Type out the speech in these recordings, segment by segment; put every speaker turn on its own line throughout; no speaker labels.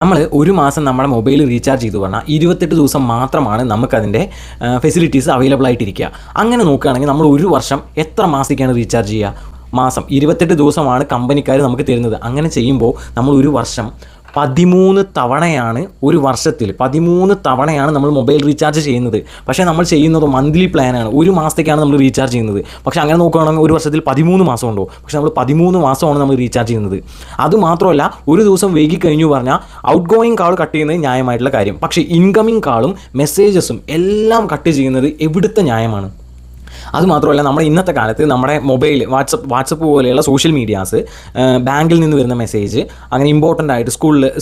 നമ്മൾ ഒരു മാസം നമ്മുടെ മൊബൈൽ റീചാർജ് ചെയ്തു പറഞ്ഞാൽ 28 ദിവസം മാത്രമാണ് നമുക്കതിൻ്റെ ഫെസിലിറ്റീസ് അവൈലബിൾ ആയിട്ടിരിക്കുക. അങ്ങനെ നോക്കുകയാണെങ്കിൽ നമ്മൾ ഒരു വർഷം എത്ര മാസത്തേക്കാണ് റീചാർജ് ചെയ്യുക? മാസം 28 ദിവസമാണ് കമ്പനിക്കാർ നമുക്ക് തരുന്നത്. അങ്ങനെ ചെയ്യുമ്പോൾ നമ്മൾ ഒരു വർഷം 13 തവണയാണ്, ഒരു വർഷത്തിൽ 13 തവണയാണ് നമ്മൾ മൊബൈൽ റീചാർജ് ചെയ്യുന്നത്. പക്ഷേ നമ്മൾ ചെയ്യുന്നത് മന്ത്ലി പ്ലാനാണ്. ഒരു മാസത്തേക്കാണ് നമ്മൾ റീചാർജ് ചെയ്യുന്നത്. പക്ഷേ അങ്ങനെ നോക്കുകയാണെങ്കിൽ ഒരു വർഷത്തിൽ 13 മാസം ഉണ്ടോ? പക്ഷേ നമ്മൾ 13 മാസമാണ് നമ്മൾ റീചാർജ് ചെയ്യുന്നത്. അതുമാത്രമല്ല, ഒരു ദിവസം വൈകി കഴിഞ്ഞു പറഞ്ഞാൽ ഔട്ട് ഗോയിങ് കാൾ കട്ട് ചെയ്യുന്നത് ന്യായമായിട്ടുള്ള കാര്യം. പക്ഷേ ഇൻകമിങ് കാളും മെസ്സേജസും എല്ലാം കട്ട് ചെയ്യുന്നത് എവിടുത്തെ ന്യായമാണ്? അതുമാത്രമല്ല, നമ്മുടെ ഇന്നത്തെ കാലത്ത് നമ്മുടെ മൊബൈൽ വാട്സപ്പ് പോലെയുള്ള സോഷ്യൽ മീഡിയാസ്, ബാങ്കിൽ നിന്ന് വരുന്ന മെസ്സേജ്, അങ്ങനെ ഇമ്പോർട്ടൻ്റ് ആയിട്ട്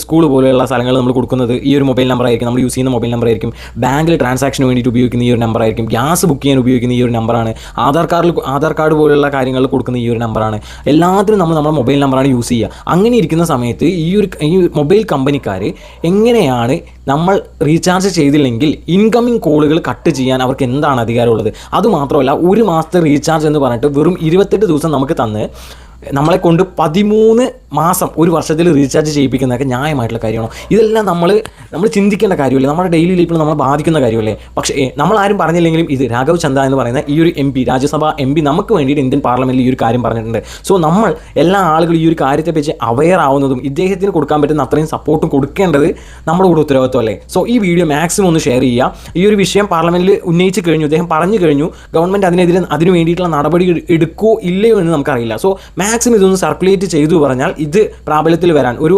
സ്കൂൾ പോലെയുള്ള സ്ഥലങ്ങളിൽ നമ്മൾ കൊടുക്കുന്നത് ഈ ഒരു മൊബൈൽ നമ്പർ ആയിരിക്കും. നമ്മൾ യൂസ് ചെയ്യുന്ന മൊബൈൽ നമ്പർ ആയിരിക്കും. ബാങ്കിൽ ട്രാൻസാക്ഷന് വേണ്ടിയിട്ട് ഉപയോഗിക്കുന്ന ഈ ഒരു നമ്പർ ആയിരിക്കും. ഗ്യാസ് ബുക്ക് ചെയ്യാൻ ഉപയോഗിക്കുന്ന ഈ ഒരു നമ്പറാണ്. ആധാർ കാർഡ് പോലെയുള്ള കാര്യങ്ങളിൽ കൊടുക്കുന്ന ഈ ഒരു നമ്പറാണ്. എല്ലാത്തിനും നമ്മുടെ മൊബൈൽ നമ്പറാണ് യൂസ് ചെയ്യുക. അങ്ങനെ ഇരിക്കുന്ന സമയത്ത് ഈ മൊബൈൽ കമ്പനിക്കാർ എങ്ങനെയാണ് നമ്മൾ റീചാർജ് ചെയ്തില്ലെങ്കിൽ ഇൻകമിങ് കോളുകൾ കട്ട് ചെയ്യാൻ അവർക്ക് എന്താണ് അധികാരമുള്ളത്? അതുമാത്രമല്ല, ഒരു മാസത്തെ റീചാർജ് എന്ന് പറഞ്ഞിട്ട് വെറും 28 ദിവസം നമുക്ക് തന്ന് നമ്മളെ കൊണ്ട് 13 മാസം ഒരു വർഷത്തിൽ റീചാർജ് ചെയ്യിപ്പിക്കുന്നതൊക്കെ ന്യായമായിട്ടുള്ള കാര്യമാണോ? ഇതെല്ലാം നമ്മൾ ചിന്തിക്കേണ്ട കാര്യമല്ലേ? നമ്മുടെ ഡെയിലി ലൈഫിൽ നമ്മളെ ബാധിക്കുന്ന കാര്യമല്ലേ? പക്ഷേ നമ്മളാരും പറഞ്ഞില്ലെങ്കിലും ഇത് രാഘവ് ചന്ദ എന്ന് പറയുന്ന ഈ ഒരു MP, രാജ്യസഭ MP നമുക്ക് വേണ്ടിയിട്ട് ഇന്ത്യൻ പാർലമെൻറ്റിൽ ഈ ഒരു കാര്യം പറഞ്ഞിട്ടുണ്ട്. സോ നമ്മൾ എല്ലാ ആളുകളും ഈ ഒരു കാര്യത്തെപ്പറ്റി അവെയർ ആവുന്നതും ഇദ്ദേഹത്തിന് കൊടുക്കാൻ പറ്റുന്ന അത്രയും സപ്പോർട്ടും കൊടുക്കേണ്ടത് നമ്മുടെ കൂടെ ഉത്തരവാദിത്വമല്ലേ? സോ ഈ വീഡിയോ മാക്സിമം ഒന്ന് ഷെയർ ചെയ്യുക. ഈ ഒരു വിഷയം പാർലമെൻറ്റിൽ ഉന്നയിച്ച് കഴിഞ്ഞു, അദ്ദേഹം പറഞ്ഞു കഴിഞ്ഞു. ഗവൺമെൻറ് അതിന് വേണ്ടിയിട്ടുള്ള നടപടി എടുക്കുമോ ഇല്ലയോ എന്ന് നമുക്കറിയില്ല. സോ മാക്സിമം ഇതൊന്ന് സർക്കുലേറ്റ് ചെയ്തു പറഞ്ഞാൽ ഇത് പ്രാബല്യത്തിൽ വരാൻ ഒരു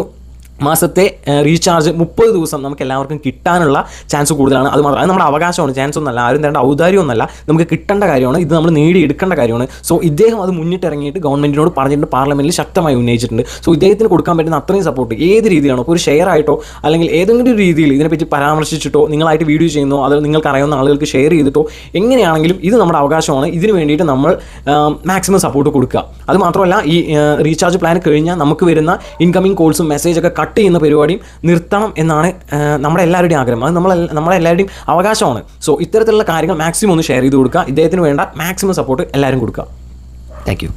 മാസത്തെ റീചാർജ് 30 ദിവസം നമുക്ക് എല്ലാവർക്കും കിട്ടാനുള്ള ചാൻസ് കൂടുതലാണ്. അത് നമ്മുടെ അവകാശമാണ്, ചാൻസ് ഒന്നല്ല, ആരും തരേണ്ട ഔദാര്യമൊന്നല്ല, നമുക്ക് കിട്ടേണ്ട കാര്യമാണ്. ഇത് നമ്മൾ നേടിയെടുക്കേണ്ട കാര്യമാണ്. സോ ഇദ്ദേഹം അത് മുന്നിട്ടിറങ്ങിയിട്ട് ഗവൺമെൻറ്റിനോട് പറഞ്ഞിട്ടുണ്ട്, പാർലമെൻറ്റിൽ ശക്തമായി ഉന്നയിച്ചിട്ടുണ്ട്. സോ ഇദ്ദേഹത്തിന് കൊടുക്കാൻ പറ്റുന്ന അത്രയും സപ്പോർട്ട് ഏത് രീതിയിലാണോ, ഇപ്പോൾ ഒരു ഷെയർ ആയിട്ടോ അല്ലെങ്കിൽ ഏതെങ്കിലും ഒരു രീതിയിൽ ഇതിനെപ്പറ്റി പരാമർശിച്ചിട്ടോ, നിങ്ങളായിട്ട് വീഡിയോ ചെയ്യുന്നോ, അത് നിങ്ങൾക്ക് അറിയാവുന്ന ആളുകൾക്ക് ഷെയർ ചെയ്തിട്ടോ, എങ്ങനെയാണെങ്കിലും ഇത് നമ്മുടെ അവകാശമാണ്. ഇതിന് വേണ്ടിയിട്ട് നമ്മൾ മാക്സിമം സപ്പോർട്ട് കൊടുക്കുക. അത് മാത്രമല്ല, ഈ റീചാർജ് പ്ലാൻ കഴിഞ്ഞാൽ നമുക്ക് വരുന്ന ഇൻകമിങ് കോൾസും മെസ്സേജൊക്കെ കട്ട് ചെയ്യുന്ന പരിപാടിയും നിർത്തണം എന്നാണ് നമ്മുടെ എല്ലാവരുടെയും ആഗ്രഹം. അത് നമ്മളെല്ലാവരുടെയും അവകാശമാണ്. സോ ഇത്തരത്തിലുള്ള കാര്യങ്ങൾ മാക്സിമം ഒന്ന് ഷെയർ ചെയ്ത് കൊടുക്കുക. ഇദ്ദേഹത്തിന് വേണ്ട മാക്സിമം സപ്പോർട്ട് എല്ലാവരും കൊടുക്കുക. Thank you.